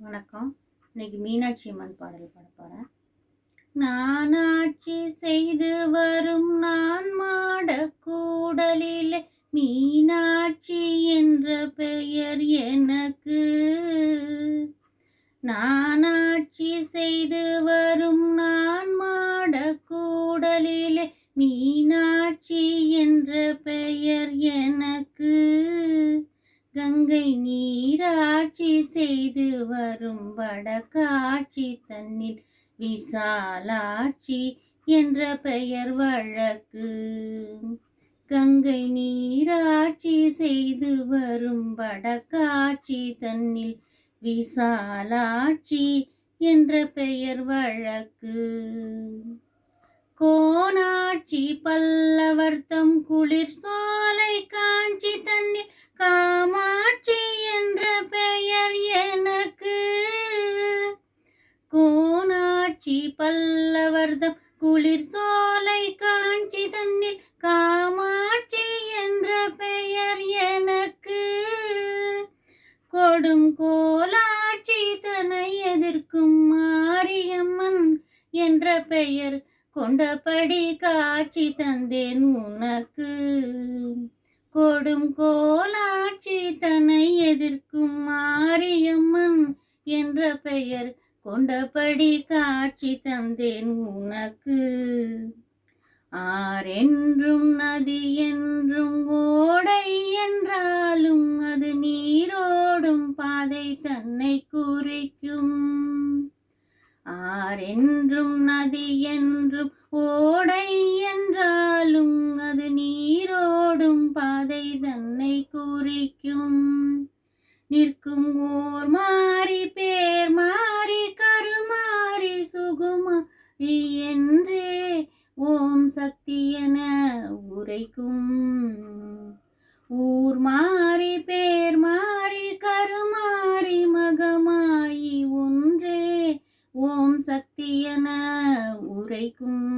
வணக்கம். இன்னைக்கு மீனாட்சி அம்மன் பாடல் பாட போகிறேன். நான் ஆட்சி செய்து வரும் நான் மாடக் கூடலிலே மீனாட்சி என்ற பெயர் எனக்கு. நான் ஆட்சி செய்து வரும் நான் மாடக் கூடலிலே மீனாட்சி என்ற பெயர் எனக்கு. கங்கை நீராட்சி செய்து வரும் வடகாட்சி தன்னில் விசாலாட்சி என்ற பெயர் வழக்கு. கங்கை நீராட்சி செய்து வரும் வடகாட்சி தன்னில் விசாலாட்சி என்ற பெயர் வழக்கு. கோனாட்சி பல்லவர்த்தம் குளிர் சோலை காஞ்சி தன்னில் காமாட்சி என்ற பெயர் எனக்கு. கோனாட்சி பல்லவர்தம் குளிர் சோலை காஞ்சி தன்னில் காமாட்சி என்ற பெயர் எனக்கு. கொடும் கோலாட்சி தன்னை எதிர்க்கும் மாரியம்மன் என்ற பெயர் கொண்டபடி காட்சி தந்தேன் உனக்கு. கொடும் கோலாட்சி தன்னை எதிர்க்கும் மாரியம்மன் என்ற பெயர் கொண்டபடி காட்சி தந்தேன் உனக்கு. ஆரென்றும் நதி என்றும் ஓடை என்றாலும் அது நீரோடும் பாதை தன்னை குறிக்கும். ஆரென்றும் நதி என்றும் ஓடை என்றாலும் அது நீரோடும் பாதை தன்னை குறிக்கும். நிற்கும் ஓர் மாறி பேர் மாறி கருமாறி சுகுமாரி என்றே ஓம் சக்தி என உரைக்கும். ஊர் மாறி பேர் மாறி கருமாறி மகமாயி ஒன்றே ஓம் சக்தி என உரைக்கும்.